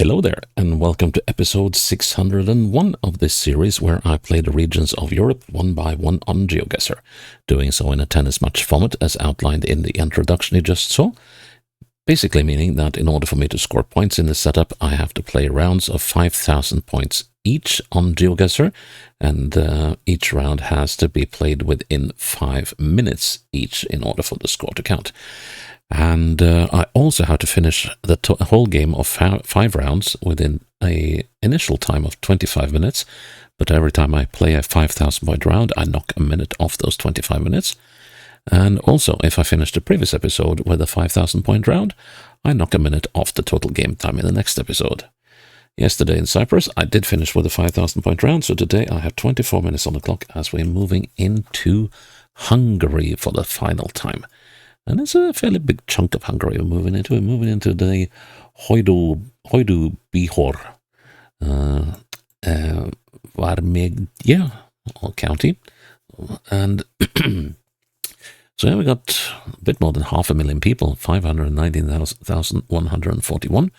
Hello there, and welcome to episode 601 of this series where I play the regions of Europe one by one on GeoGuessr, doing so in a tennis match format as outlined in the introduction you just saw, basically meaning that in order for me to score points in this setup, I have to play rounds of 5,000 points each on GeoGuessr, and each round has to be played within 5 minutes each in order for the score to count. And I also have to finish the whole game of 5 rounds within an initial time of 25 minutes. But every time I play a 5,000 point round, I knock a minute off those 25 minutes. And also, if I finish the previous episode with a 5,000 point round, I knock a minute off the total game time in the next episode. Yesterday in Cyprus, I did finish with a 5,000 point round, so today I have 24 minutes on the clock as we're moving into Hungary for the final time. And it's a fairly big chunk of Hungary we're moving into. We're moving into the Hajdú-Bihar vármegye county. And so here we got a bit more than 500,000 people, 519,141,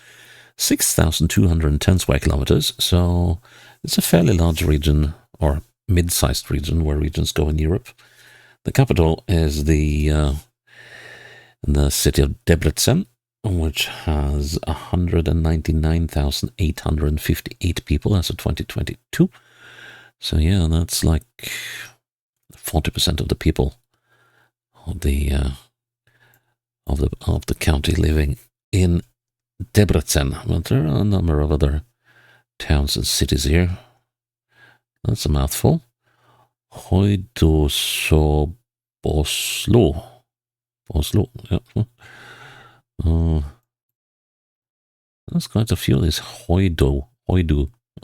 6,210 square kilometers. So it's a fairly large region, or mid-sized region, where regions go in Europe. The capital is the city of Debrecen, which has 199,858 people as of 2022. So yeah, that's like 40% of the people of the county living in Debrecen. But there are a number of other towns and cities here. That's a mouthful. Hajdú-Bihar. Oslo, yeah. There's quite a few of these Hajdú.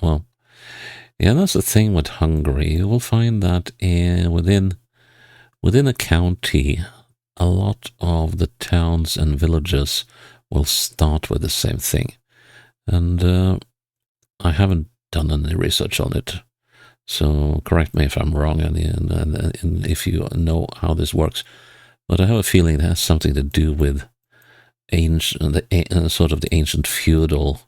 Well, yeah, that's the thing with Hungary. You will find that within a county, a lot of the towns and villages will start with the same thing. And I haven't done any research on it, so correct me if I'm wrong, and if you know how this works. But I have a feeling it has something to do with sort of the ancient feudal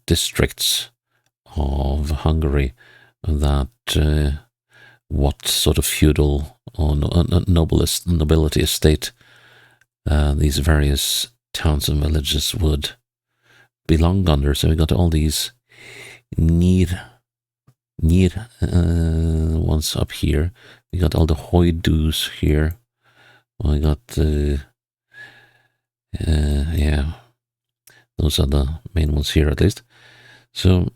districts of Hungary, that what sort of feudal or nobility estate these various towns and villages would belong under. So we got all these near ones up here. We got all the Hajdús here. We got yeah, those are the main ones here at least. So,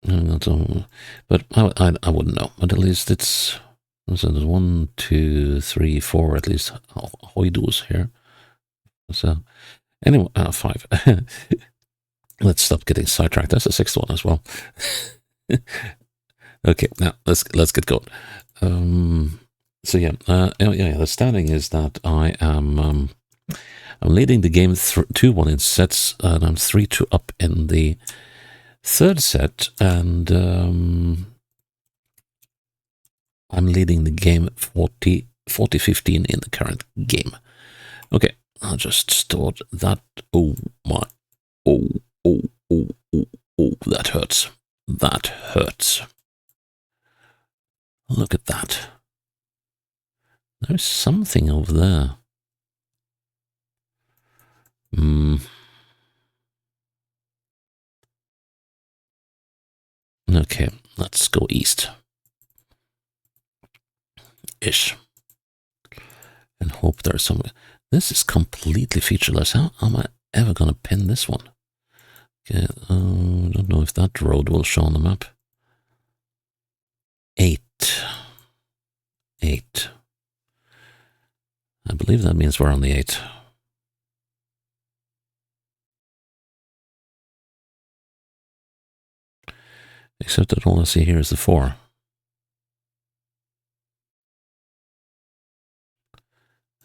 but I wouldn't know. But at least so there's 1, 2, 3, 4 at least Hajdús here. So anyway, 5. Let's stop getting sidetracked. That's the 6th one as well. Okay, now let's get going. So yeah, the standing is that I'm leading the game 2-1 in sets, and I'm 3-2 up in the third set, and I'm leading the game 40-15 in the current game. Okay, I'll just store that. Oh my, oh, that hurts. That hurts. Look at that. There's something over there. Okay, let's go east. Ish. And hope there's some... This is completely featureless. How am I ever going to pin this one? Okay, I don't know if that road will show on the map. 8. I believe that means we're on the 8. Except that all I see here is the 4.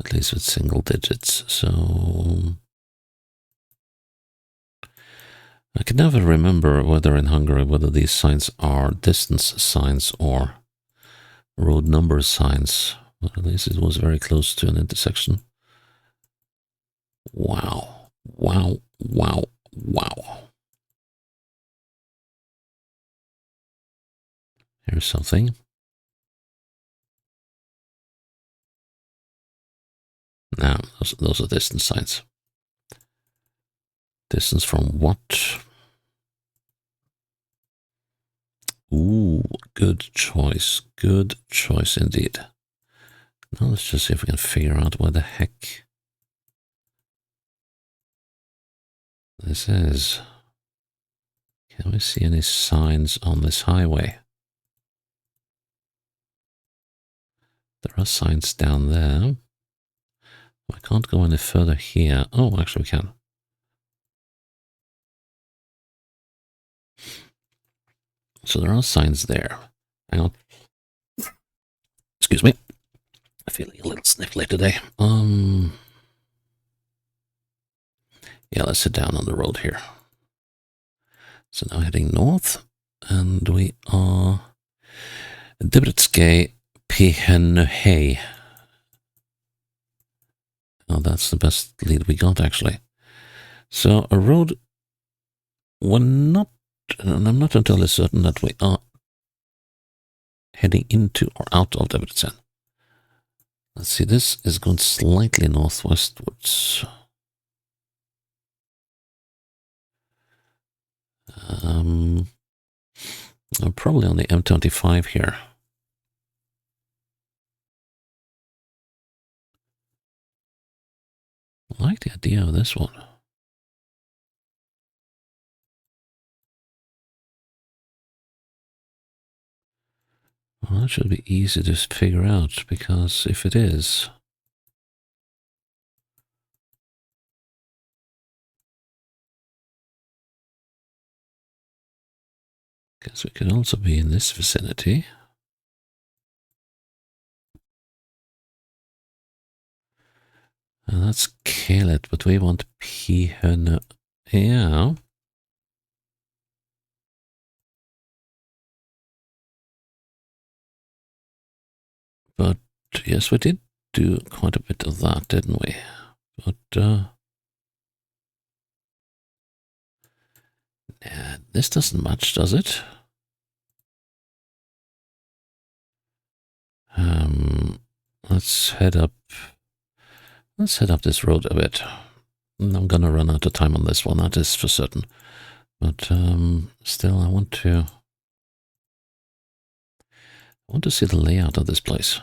At least with single digits, so... I can never remember whether in Hungary, whether these signs are distance signs or road number signs. Well, at least it was very close to an intersection. Wow. Wow. Wow. Wow. Here's something. Now, those are distance signs. Distance from what? Ooh, good choice. Good choice indeed. Now let's just see if we can figure out what the heck this is. Can we see any signs on this highway? There are signs down there. I can't go any further here. Oh, actually we can. So there are signs there. Hang on. Excuse me. I'm feeling a little sniffly today. Yeah, let's sit down on the road here. So now heading north, and we are Debrecen Pihenhey. Oh, that's the best lead we got, actually. So a road, I'm not entirely certain that we are heading into or out of Debrecen. Let's see, this is going slightly northwestwards. I'm probably on the M25 here. I like the idea of this one. Well, that should be easy to figure out, because if it is, guess we could also be in this vicinity. And that's Kelet, but we want Pihen. Yeah. But yes, we did do quite a bit of that, didn't we? But yeah, this doesn't match, does it? Let's head up. Let's head up this road a bit. I'm gonna run out of time on this one, that is for certain. But still, I want to see the layout of this place.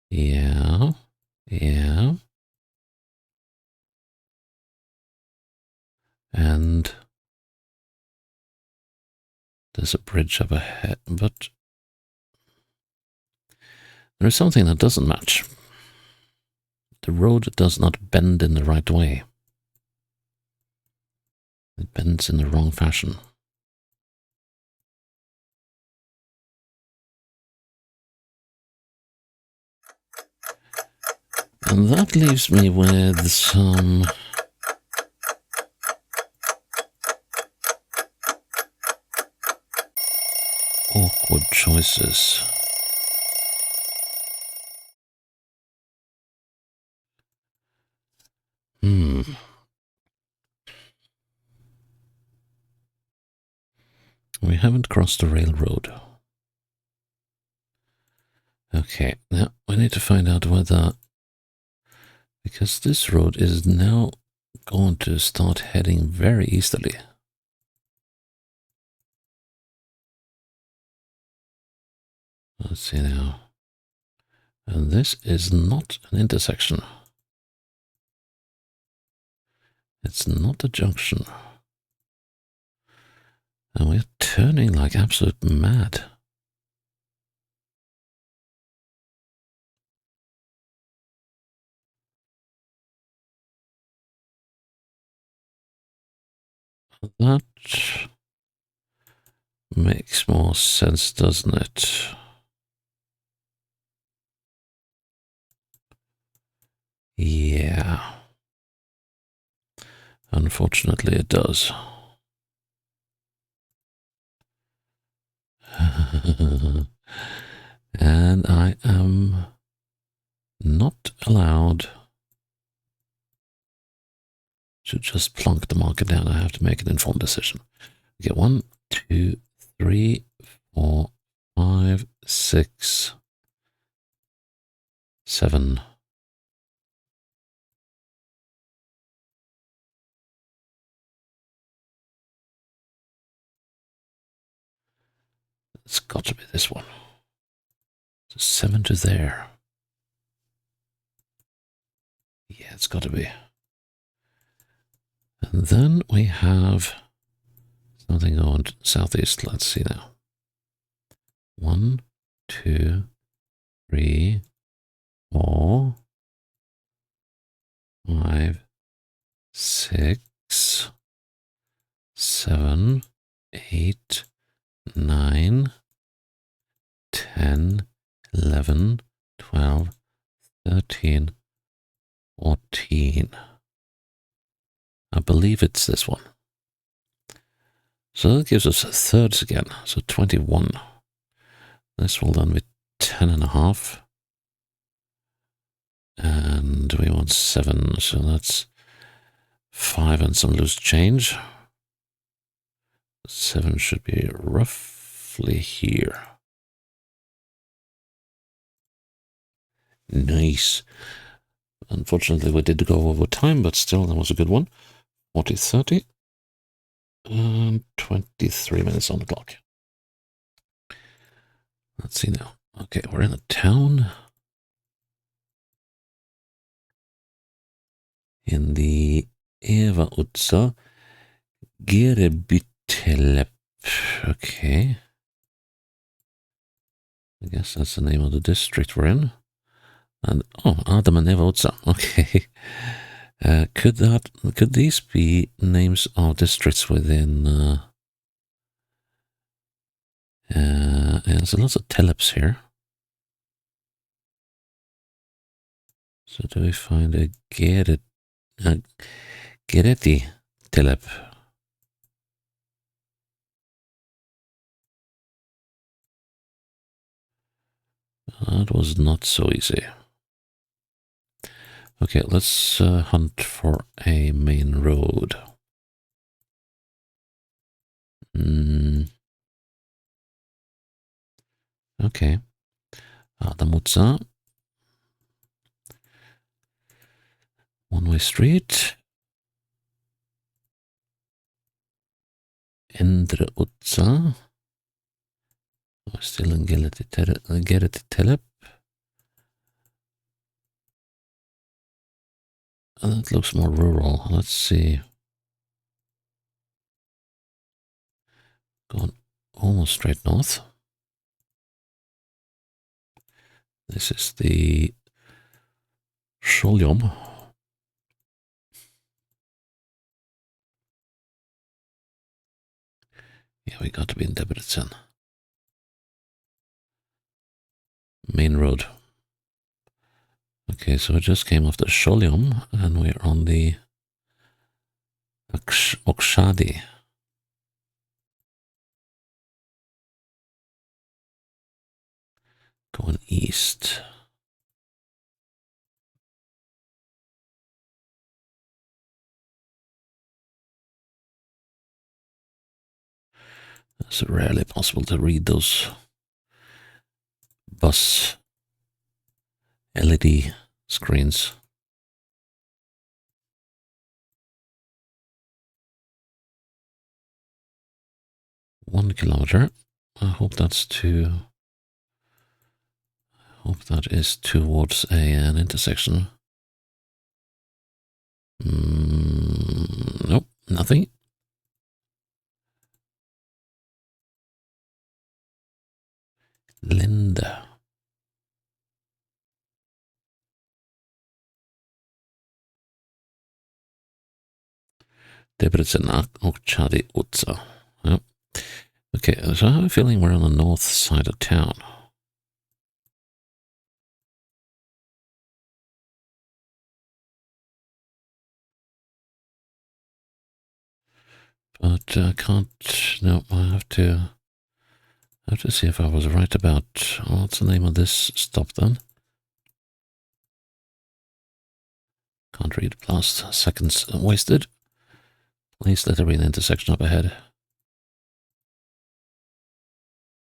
Yeah, yeah. And there's a bridge up ahead, but there is something that doesn't match. The road does not bend in the right way. It bends in the wrong fashion. And that leaves me with some awkward choices. We haven't crossed the railroad. Okay, now we need to find out whether, because this road is now going to start heading very easterly. Let's see now. And this is not an intersection. It's not a junction. And we're turning like absolute mad. That makes more sense, doesn't it? Yeah. Unfortunately, it does. And I am not allowed to just plunk the marker down. I have to make an informed decision. Okay, 1, 2, 3, 4, 5, 6, 7. It's got to be this one. So 7 to there. Yeah, it's got to be. And then we have something going southeast. Let's see now. 1, 2, 3, 4, 5, 6, 7, 8, 9, 10, 11, 12, 13, 14. I believe it's this one. So that gives us thirds again. So 21. This will then be 10.5. And we want 7. So that's 5 and some loose change. 7 should be roughly here. Nice. Unfortunately, we did go over time, but still, that was a good one. 40, 30. And 23 minutes on the clock. Let's see now. Okay, we're in a town. In the Eva Utsa Gerebytelep. Okay. I guess that's the name of the district we're in. And Adam and Eva Utsa. Okay. Could these be names of districts within? There's lots of teleps here. So do we find a Gereti telep? That was not so easy. Okay, let's hunt for a main road. Okay. Adamutsa. One-way street. Endre Utsa. We're still in Gereti telep. That looks more rural. Let's see. Going almost straight north. This is the Sholjom. Yeah, we got to be in Debrecen. Main road. Okay, so we just came off the Sholjom and we're on the Okshadi. Going east. It's rarely possible to read those bus LED screens. 1 kilometer. I hope that is towards an intersection. Nope, nothing. Linda. Debrecen Okshadi Utsa. Yep. Okay, so I have a feeling we're on the north side of town. But I can't, no, I have to I have to see if I was right about... what's the name of this stop then? Can't read past seconds wasted. Please let there be an intersection up ahead.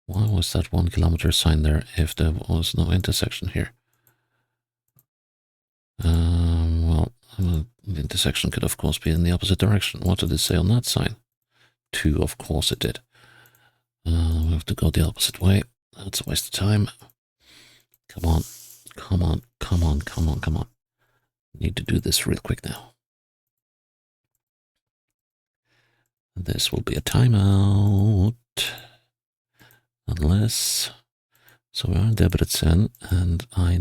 Why was that 1 kilometer sign there if there was no intersection here? Well, the intersection could of course be in the opposite direction. What did it say on that sign? 2, of course it did. We have to go the opposite way. That's a waste of time. Come on, come on, come on, come on, come on. Need to do this real quick now. This will be a timeout. Unless... So we're in Debrecen, and I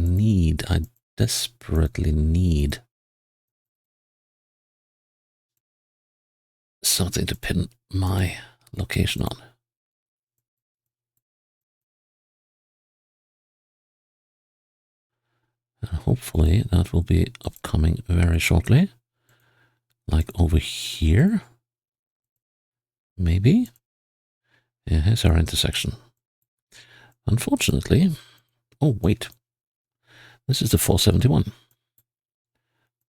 desperately need something to pin my location on. And hopefully that will be upcoming very shortly. Like over here. Maybe. Yeah, here's our intersection. Unfortunately... Oh, wait. This is the 471.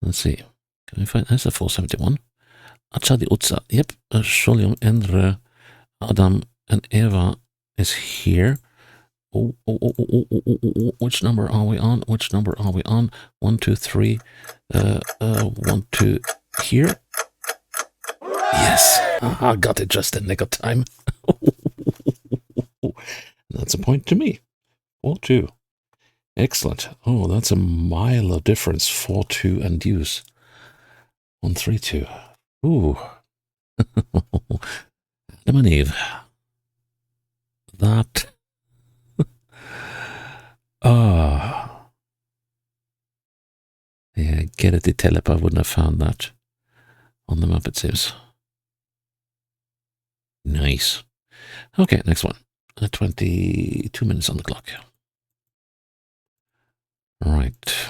Let's see. Can we find... There's the 471. Achadi Utsa. Yep. Sholium Endre Adam and Eva is here. Oh, which number are we on? Which number are we on? 1, 2, 3. 1, 2. Here. Yes. I got it just in nick of time. That's a point to me. 4-2. Excellent. Oh, that's a mile of difference. 4-2 and deuce. 1-3-2. Ooh. Adam and Eve. That. Yeah, get it, the telep. I wouldn't have found that on the map, it seems. Nice. Okay, next one. 22 minutes on the clock. Right.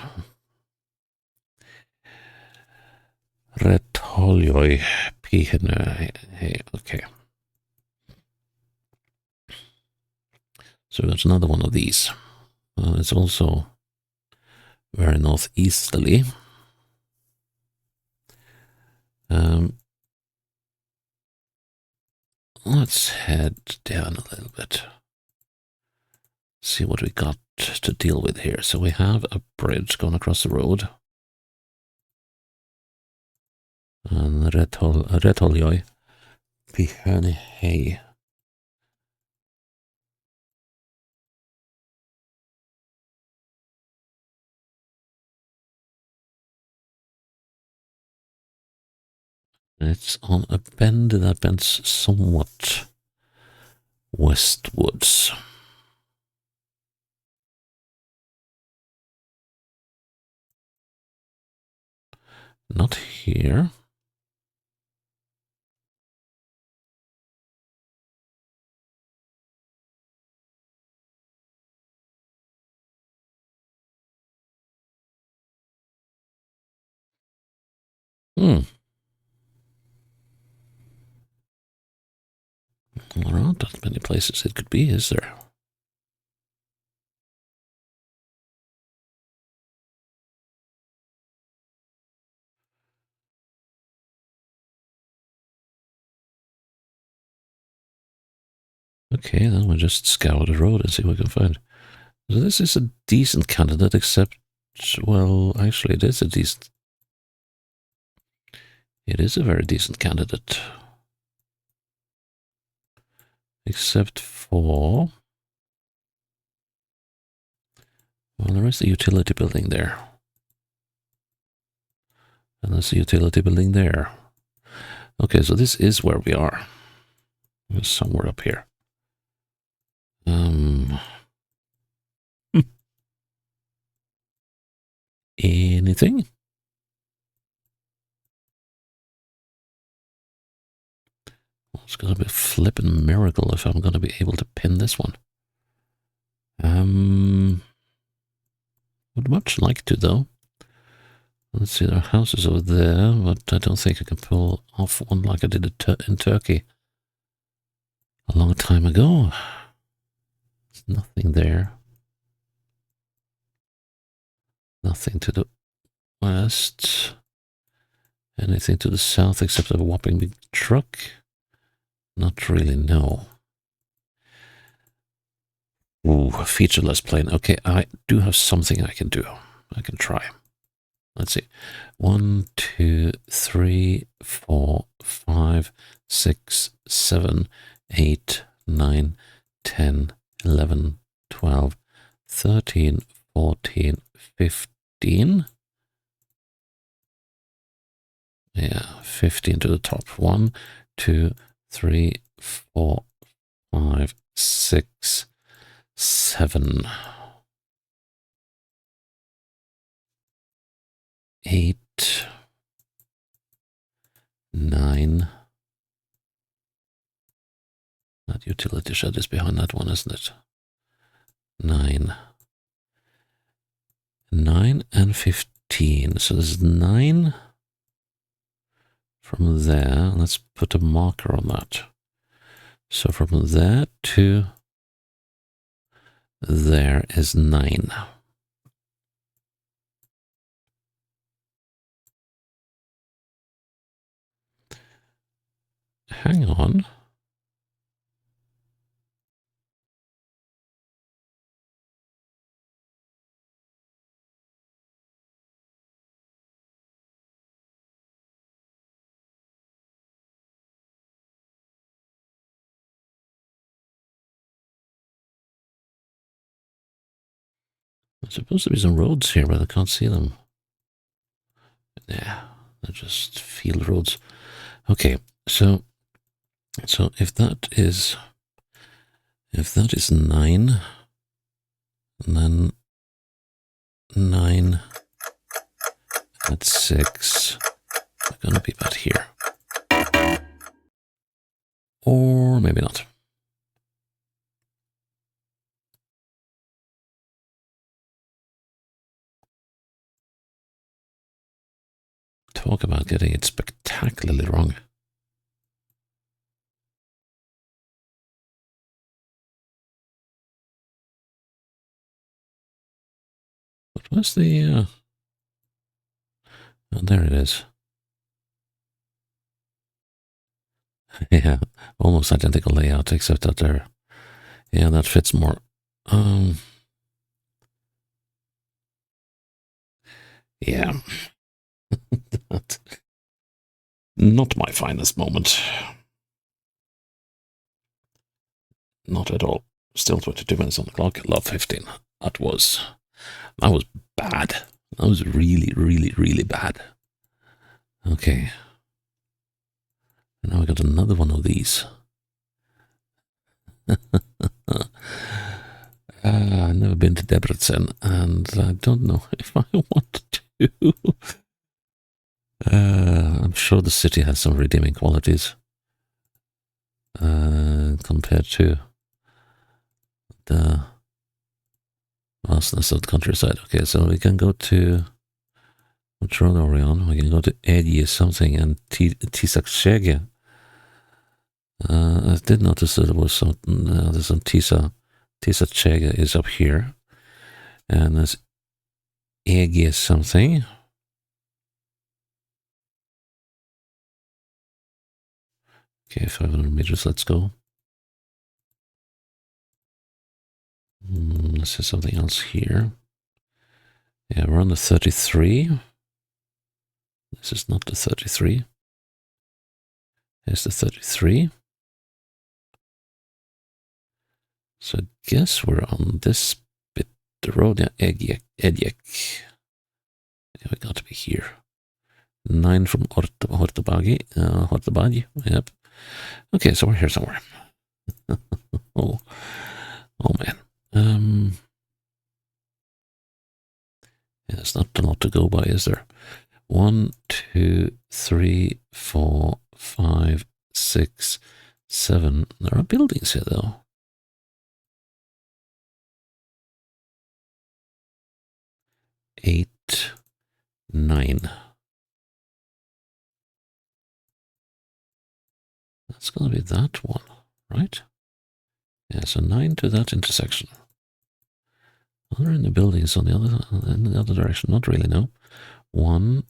Retolioi pihene. Hey, okay. So that's another one of these. It's also very northeasterly. Let's head down a little bit. See what we got to deal with here. So we have a bridge going across the road. And Retolioi Pihernehei. It's on a bend that bends somewhat westwards. Not here. There aren't that many places it could be, is there? Okay, then we'll just scour the road and see what we can find. So this is a decent candidate, except, well, actually it is a decent... It is a very decent candidate. Except for... Well, there is a utility building there. And there's a utility building there. Okay, so this is where we are. We're somewhere up here. Anything? Well, it's gonna be a flippin' miracle if I'm gonna be able to pin this one. Would much like to, though. Let's see, there are houses over there, but I don't think I can pull off one like I did in Turkey a long time ago. Nothing there. Nothing to the west. Anything to the south except a whopping big truck? Not really, no. Ooh, a featureless plane. Okay, I do have something I can do. I can try. Let's see. 1, 2, 3, 4, 5, 6, 7, 8, 9, 10, 11, 12, 13, 14, 15. Yeah, 15 to the top. 1, 2, 3, 4, 5, 6, 7, 8, 9. That utility shed is behind that one, isn't it? 9. 9 and 15. So there's 9 from there. Let's put a marker on that. So from there to there is 9. Hang on. There's supposed to be some roads here, but I can't see them. Yeah, they're just field roads. Okay, so if that is 9, and then 9 at 6, they're gonna be about here. Or maybe not. Talk about getting it spectacularly wrong. What was the... Oh, there it is. Yeah, almost identical layout, except that they're... Yeah, that fits more. Yeah. Not my finest moment. Not at all. Still 22 minutes on the clock. Love 15. That was bad. That was really, really, really bad. Okay. And now I got another one of these. I've never been to Debrecen, and I don't know if I want to. I'm sure the city has some redeeming qualities compared to the vastness of the countryside. Okay, so we can go to... Which road are we on? We can go to Hajdú something and Tisakshege. I did notice that there was some... there's some Tisakshege is up here. And there's Hajdú something. Okay, 500 meters, let's go. Let's see something else here. Yeah, we're on the 33. This is not the 33. Here's the 33. So I guess we're on this bit, the road, yeah, Edjek. Yeah, we got to be here. 9 from Hajdú-Bihar, yep. Okay, so we're here somewhere. oh man. Yeah, there's not a lot to go by, is there? 1, 2, 3, 4, 5, 6, 7. There are buildings here, though. 8, 9. That's going to be that one, right? Yeah, so 9 to that intersection. Are there any buildings on in the other direction? Not really, no. 1,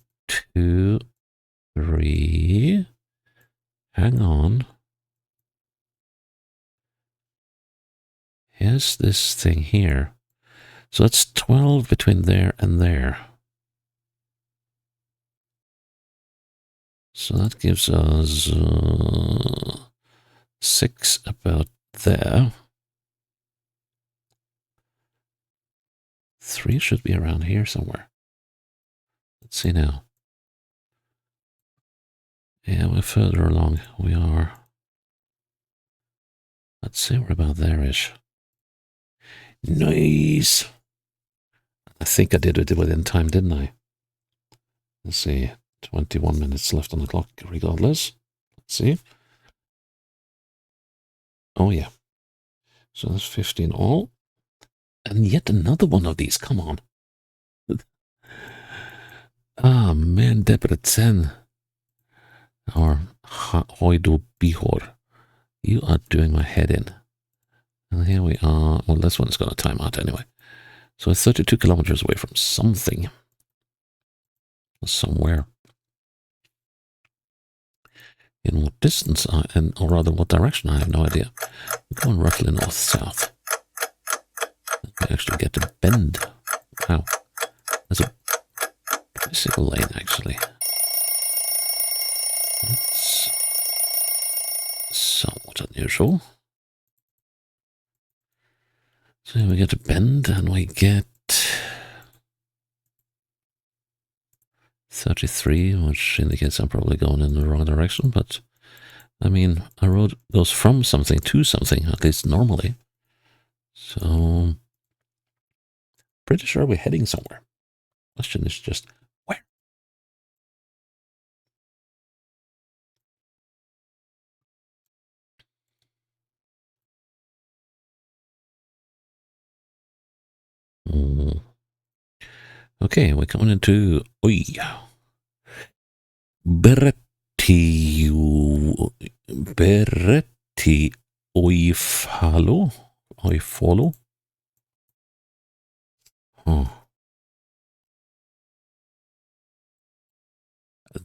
2, 3. Hang on. Here's this thing here. So that's 12 between there and there. So that gives us 6 about there. 3 should be around here somewhere. Let's see now. Yeah, we're further along. We are. Let's see, we're about there-ish. Nice! I think I did it within time, didn't I? Let's see. 21 minutes left on the clock, regardless. Let's see. Oh, yeah. So that's 15 all. And yet another one of these. Come on. Ah, man, Debrecen. Or Hajdú-Bihar. You are doing my head in. And here we are. Well, this one's going to time out anyway. So it's 32 kilometers away from something. Somewhere. In what distance, or rather what direction, I have no idea. We're going roughly north-south. We actually get to bend. Wow. There's a bicycle lane, actually. That's somewhat unusual. So we get to bend, and we get 33, which indicates I'm probably going in the wrong direction, but I mean, a road goes from something to something, at least normally. So, pretty sure we're heading somewhere. Question is just where? Okay, we're coming into Beretti Oifalo. Oh,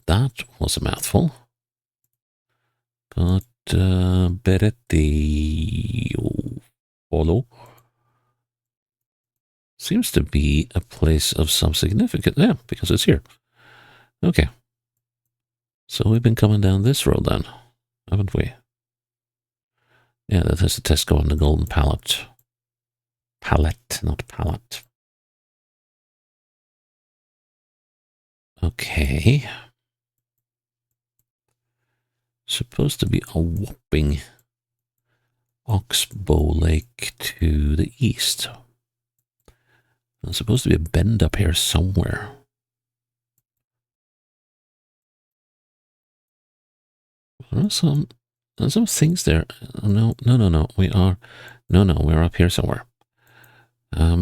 that was a mouthful. But Beretti Oifalo seems to be a place of some significance. Yeah, because it's here. Okay. So we've been coming down this road then, haven't we? Yeah, that has the Tesco and the Golden Pallet. Pallet, not pallet. Okay. Supposed to be a whopping Oxbow Lake to the east. There's supposed to be a bend up here somewhere. There's some things there. No. We're up here somewhere. Are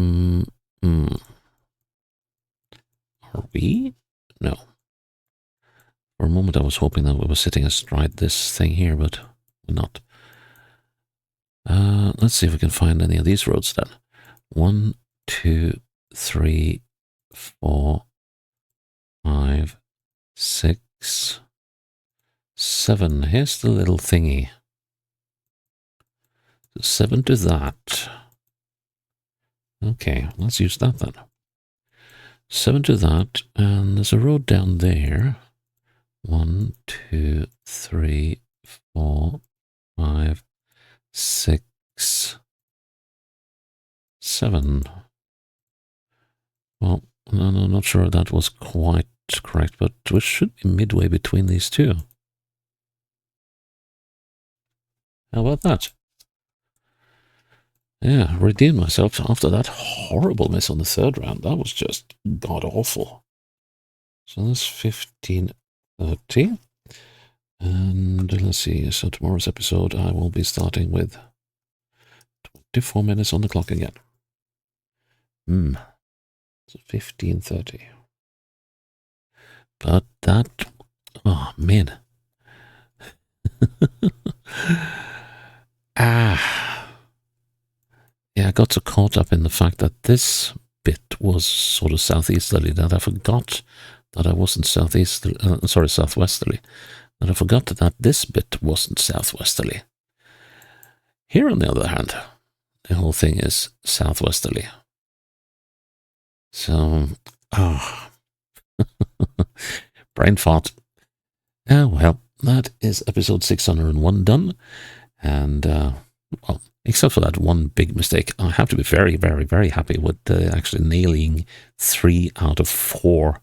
we? No. For a moment I was hoping that we were sitting astride this thing here, but we're not. Let's see if we can find any of these roads then. 1, 2, 3, 4, 5, 6, 7. Here's the little thingy. 7 to that. Okay, let's use that then. 7 to that, and there's a road down there. 1, 2, 3, 4, 5, 6, 7. Well, no, not sure that was quite correct, but we should be midway between these two. How about that? Yeah, redeemed myself after that horrible miss on the third round. That was just god-awful. So that's 15:30. And let's see, so tomorrow's episode I will be starting with 24 minutes on the clock again. So 15:30. But that, oh man. Yeah, I got so caught up in the fact that this bit was sort of southeasterly that I forgot that I wasn't southwesterly. That I forgot that this bit wasn't southwesterly. Here, on the other hand, the whole thing is southwesterly. So, brain fart. Oh, well, that is episode 601 done. And, well, except for that one big mistake, I have to be very, very, very happy with actually nailing 3 out of 4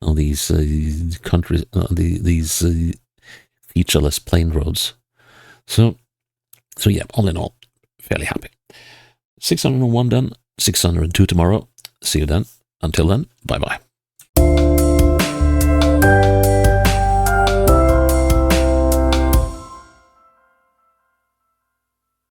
of these countries, these featureless plain roads. So yeah, all in all, fairly happy. 601 done, 602 tomorrow. See you then. Until then, bye-bye.